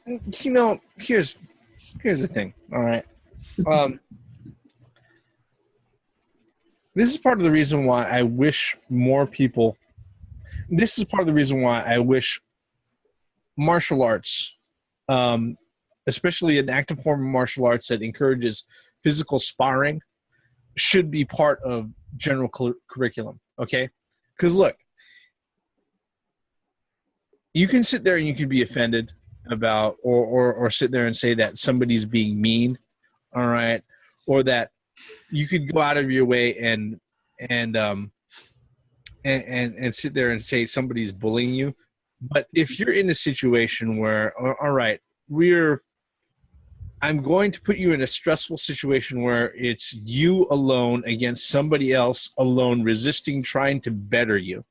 Here's the thing. All right. Um, this is part of the reason why I wish more people. This is part of the reason why I wish martial arts, especially an active form of martial arts that encourages physical sparring, should be part of general curriculum. Okay, because look, you can sit there and you can be offended about, or sit there and say that somebody's being mean, all right, or that you could go out of your way and sit there and say somebody's bullying you. But if you're in a situation where, all right, I'm going to put you in a stressful situation where it's you alone against somebody else alone resisting, trying to better you.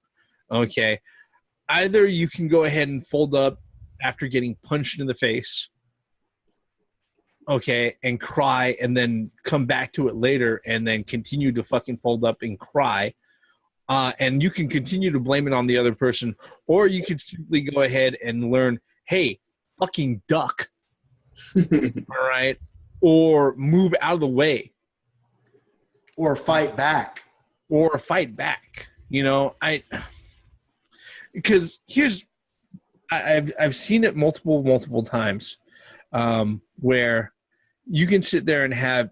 Okay. Either you can go ahead and fold up after getting punched in the face, okay, and cry, and then come back to it later and then continue to fucking fold up and cry. And you can continue to blame it on the other person, or you could simply go ahead and learn, hey, fucking duck. All right. Or move out of the way. Or fight back. Because I've seen it multiple times, where you can sit there and have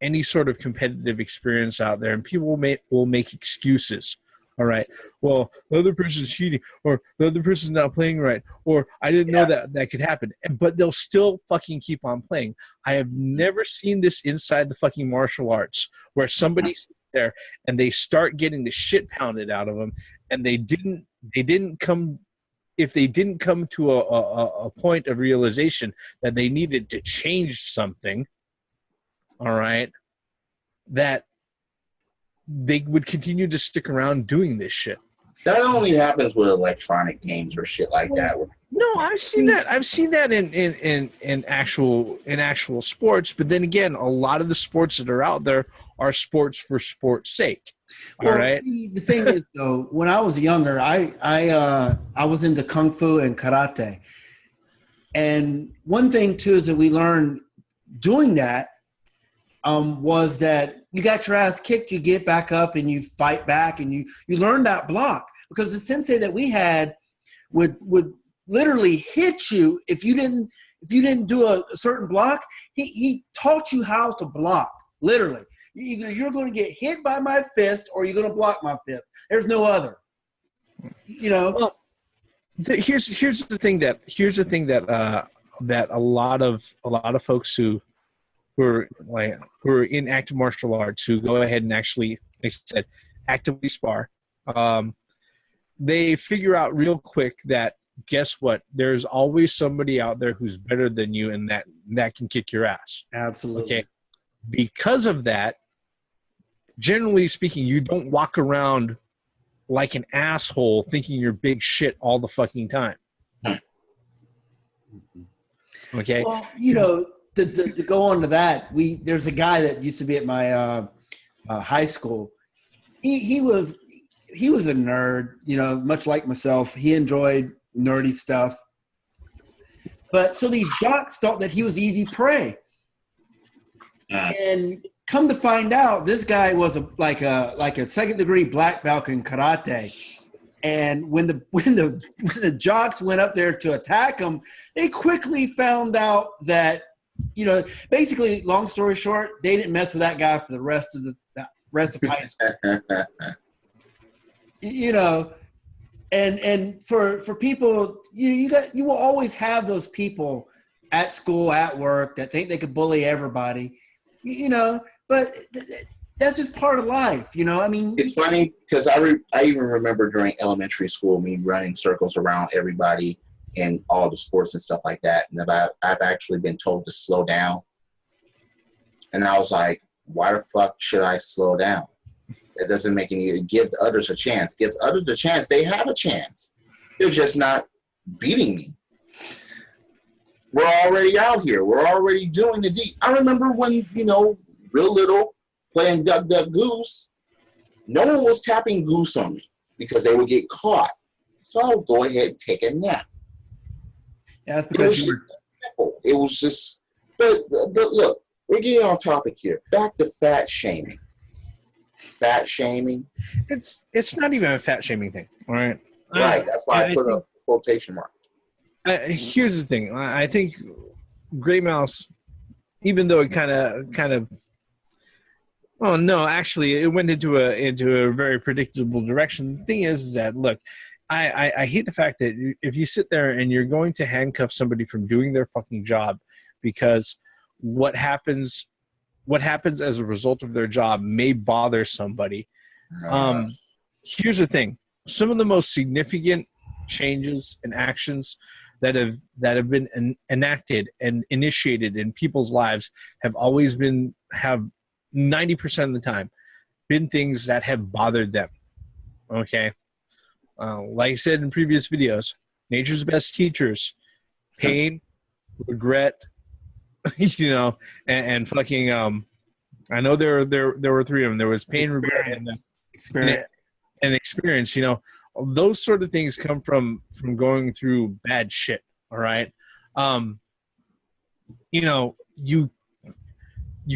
any sort of competitive experience out there, and people will make excuses. All right. Well, the other person's cheating, or the other person's not playing right, or I didn't know that could happen. But they'll still fucking keep on playing. I have never seen this inside the fucking martial arts where somebody sits there and they start getting the shit pounded out of them, and they didn't come. If they didn't come to a point of realization that they needed to change something, all right, that they would continue to stick around doing this shit. That only happens with electronic games or shit like that. No, I've seen that in actual sports. But then again, a lot of the sports that are out there are sports for sport's sake. All right. See, the thing is, though, when I was younger, I was into kung fu and karate, and one thing too is that we learned doing that was that you got your ass kicked, you get back up and you fight back, and you learn that block, because the sensei that we had would literally hit you if you didn't do a certain block. He taught you how to block, literally. Either you're going to get hit by my fist or you're going to block my fist. There's no other. Well, here's the thing that a lot of folks who are in active martial arts, who go ahead and actually, like I said, actively spar, they figure out real quick that, guess what? There's always somebody out there who's better than you, and that can kick your ass. Absolutely. Okay. Because of that, generally speaking, you don't walk around like an asshole thinking you're big shit all the fucking time. Okay. Well, to go on to that, there's a guy that used to be at my high school. He was a nerd, much like myself. He enjoyed nerdy stuff. But so these jocks thought that he was easy prey. And come to find out, this guy was like a second degree black belt in karate. And when the jocks went up there to attack him, they quickly found out that, basically, long story short, they didn't mess with that guy for the rest of high school. And for people, you will always have those people at school, at work, that think they could bully everybody. But that's just part of life, I mean, it's funny because I even remember during elementary school me running circles around everybody in all the sports and stuff like that, and I've actually been told to slow down, and I was like, why the fuck should I slow down? That doesn't make any. Give others a chance. Gives others a chance. They have a chance. They're just not beating me. We're already out here. We're already doing the deep. I remember when, real little, playing Duck, Duck, Goose, no one was tapping Goose on me because they would get caught. So I'll go ahead and take a nap. Yeah, that's It was because just you were. simple. It was just, but look, we're getting off topic here. Back to fat shaming. Fat shaming. It's not even a fat shaming thing, all right? Right. That's why I put think, a quotation mark. here's the thing. I think Great Mouse, even though it kind of, oh no, actually, it went into a very predictable direction. The thing is that look, I hate the fact that if you sit there and you're going to handcuff somebody from doing their fucking job, because what happens as a result of their job may bother somebody. Here's the thing: some of the most significant changes and actions that have been enacted and initiated in people's lives have 90% of the time been things that have bothered them. Okay, like I said in previous videos, nature's best teachers: pain, regret, and fucking. I know there were three of them. There was pain, regret, and experience. Those sort of things come from going through bad shit. All right, you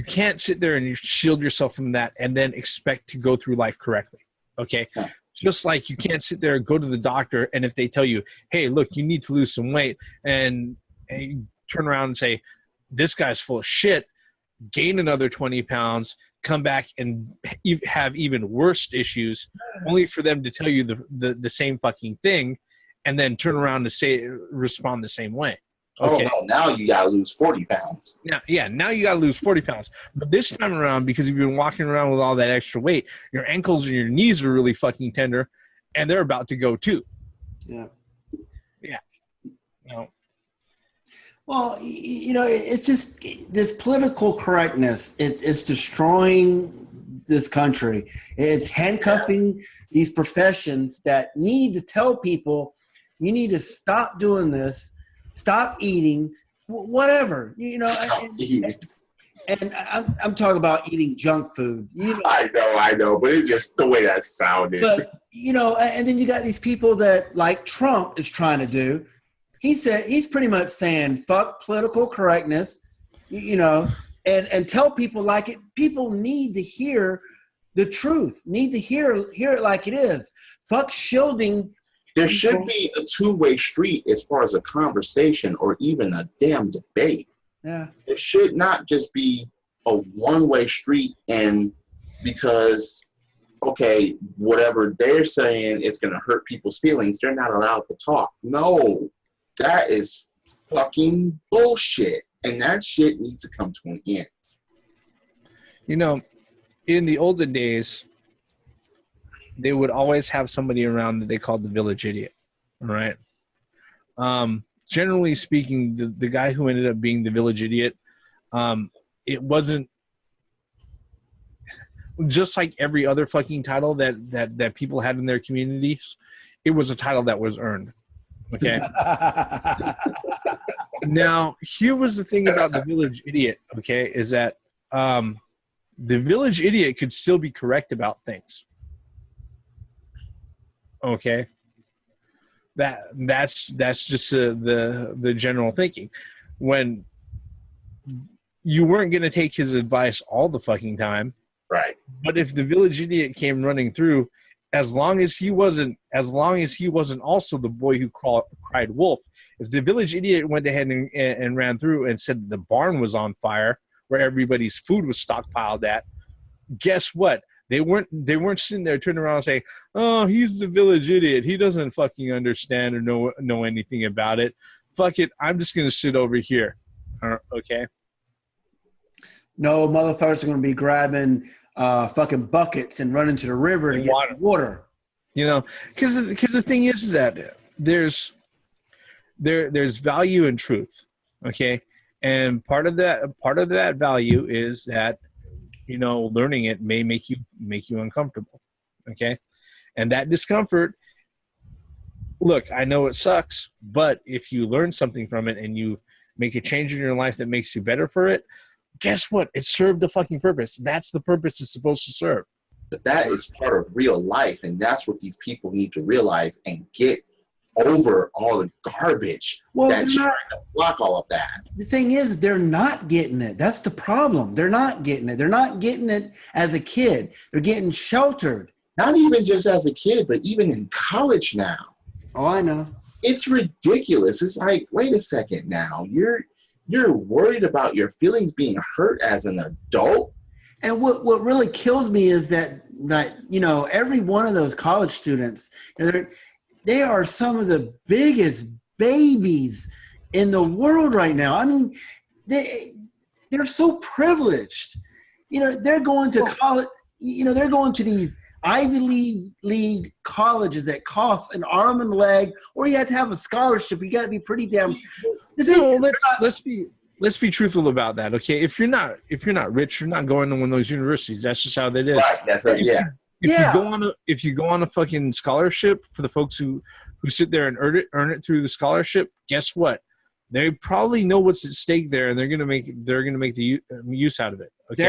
can't sit there and you shield yourself from that and then expect to go through life correctly. Okay. Yeah. Just like you can't sit there and go to the doctor, and if they tell you, hey, look, you need to lose some weight, and you turn around and say, this guy's full of shit, gain another 20 pounds, come back and have even worse issues, only for them to tell you the same fucking thing, and then turn around to respond the same way. Okay. Oh, no, now you got to lose 40 pounds. Now you got to lose 40 pounds. But this time around, because you've been walking around with all that extra weight, your ankles and your knees are really fucking tender, and they're about to go too. Yeah. Yeah. Well, it's just this political correctness. It's destroying this country. It's handcuffing these professions that need to tell people, you need to stop doing this, stop eating, whatever. Stop eating. And I'm talking about eating junk food. I know, but it's just the way that sounded. But and then you got these people that, like Trump is trying to do. He's pretty much saying fuck political correctness, and tell people like it. People need to hear the truth. Need to hear it like it is. Fuck shielding. There should be a two-way street as far as a conversation or even a damn debate. Yeah. It should not just be a one-way street, and because, okay, whatever they're saying is going to hurt people's feelings, they're not allowed to talk. No, that is fucking bullshit, and that shit needs to come to an end. In the olden days, they would always have somebody around that they called the village idiot. All right. Generally speaking, the guy who ended up being the village idiot, it wasn't just like every other fucking title that people had in their communities. It was a title that was earned. Okay. Now, here was the thing about the village idiot. Okay, is that the village idiot could still be correct about things. Okay, that's just the general thinking. When you weren't going to take his advice all the fucking time, right? But if the village idiot came running through, as long as he wasn't also the boy who cried wolf. If the village idiot went ahead and ran through and said the barn was on fire where everybody's food was stockpiled at, guess what? They weren't sitting there turning around and saying, "Oh, he's the village idiot. He doesn't fucking understand or know anything about it. Fuck it. I'm just gonna sit over here." Okay. No, motherfuckers are gonna be grabbing fucking buckets and running to the river to get water. Because the thing is that there's value in truth. Okay, and part of that value is that learning it may make you uncomfortable. Okay, and that discomfort, look, I know it sucks, but if you learn something from it and you make a change in your life that makes you better for it, guess what? It served the fucking purpose. That's the purpose it's supposed to serve. But that is part of real life, and that's what these people need to realize and get over all the garbage Well, that's trying to block all of that. the thing is, they're not getting it. That's the problem. They're not getting it. They're not getting it as a kid. They're getting sheltered. Not even just as a kid, but even in college now. Oh, I know. It's ridiculous. It's like, wait a second now. You're worried about your feelings being hurt as an adult? And what really kills me is that every one of those college students, they are some of the biggest babies in the world right now. I mean, they're so privileged. They're going to college. They're going to these Ivy League colleges that cost an arm and a leg, or you have to have a scholarship. You got to be pretty damn. Let's be truthful about that, okay? If you're not rich, you're not going to one of those universities. That's just how that is. Right. That's it. Yeah. If you go on a fucking scholarship, for the folks who sit there and earn it through the scholarship, guess what? They probably know what's at stake there, and they're gonna make the use out of it. Okay?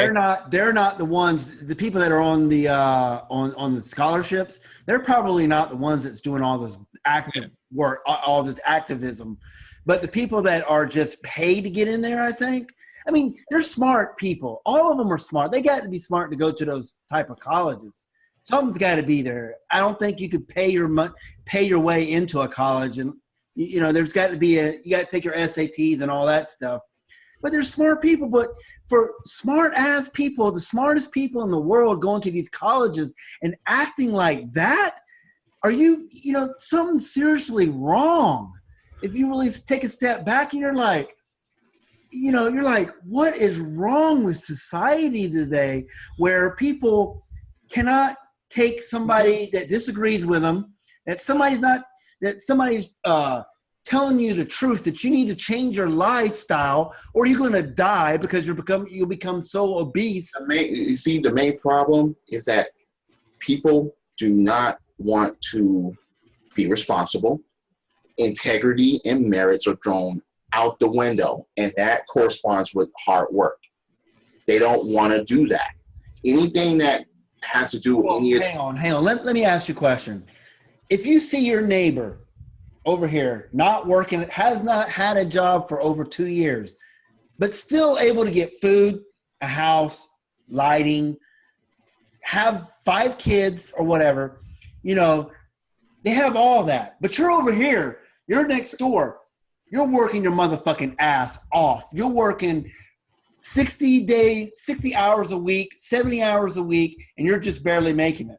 They're not the ones. The people that are on the on the scholarships, they're probably not the ones that's doing all this active work, all this activism. But the people that are just paid to get in there, I think. I mean, they're smart people. All of them are smart. They got to be smart to go to those type of colleges. Something's got to be there. I don't think you could pay your way into a college, and there's got to be you got to take your SATs and all that stuff. But they're smart people. But for smart ass people, the smartest people in the world going to these colleges and acting like that, are something seriously wrong? If you really take a step back and you're like, what is wrong with society today where people cannot take somebody that disagrees with them, that somebody's telling you the truth, that you need to change your lifestyle or you're going to die because you'll become so obese. The main problem is that people do not want to be responsible. Integrity and merits are thrown out the window, and that corresponds with hard work. They don't want to do that. Anything that has to do with hang on. Let me ask you a question. If you see your neighbor over here not working, has not had a job for over 2 years, but still able to get food, a house, lighting, have 5 kids or whatever, they have all that. But you're over here, you're next door, you're working your motherfucking ass off. You're working 60 hours a week, 70 hours a week, and you're just barely making it.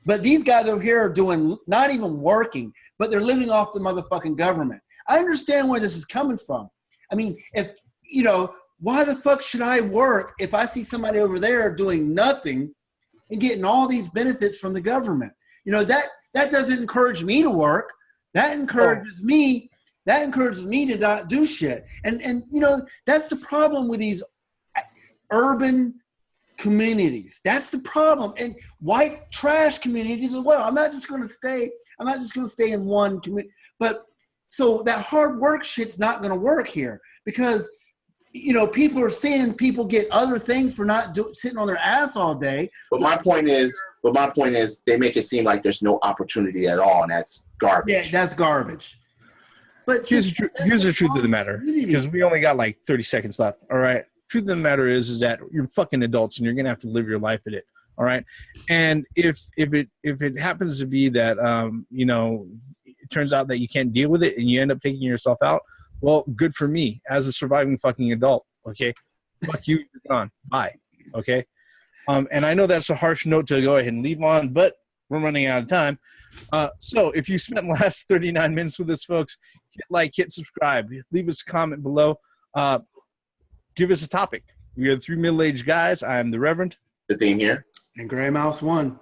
But these guys over here are doing, not even working, but they're living off the motherfucking government. I understand where this is coming from. I mean, why the fuck should I work if I see somebody over there doing nothing and getting all these benefits from the government? That doesn't encourage me to work. That encourages me to not do shit. And that's the problem with these urban communities. That's the problem. And white trash communities as well. I'm not just going to stay in one community. But so that hard work shit's not going to work here because people are seeing people get other things for not sitting on their ass all day. But my point is, they make it seem like there's no opportunity at all, and that's garbage. Yeah, that's garbage. But here's the truth of the matter, because we only got like 30 seconds left. All right. Truth of the matter is that you're fucking adults and you're gonna have to live your life in it. All right. And if it happens to be that it turns out that you can't deal with it and you end up taking yourself out, well, good for me as a surviving fucking adult. Okay. Fuck you, you're gone. Bye. Okay. And I know that's a harsh note to go ahead and leave on, but we're running out of time. So if you spent the last 39 minutes with us, folks, hit like, hit subscribe, leave us a comment below. Give us a topic. We are the 3 middle-aged guys. I am the Reverend. The theme here. And Gray Mouse 1.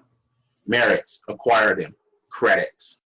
Merits. Acquired him. Credits.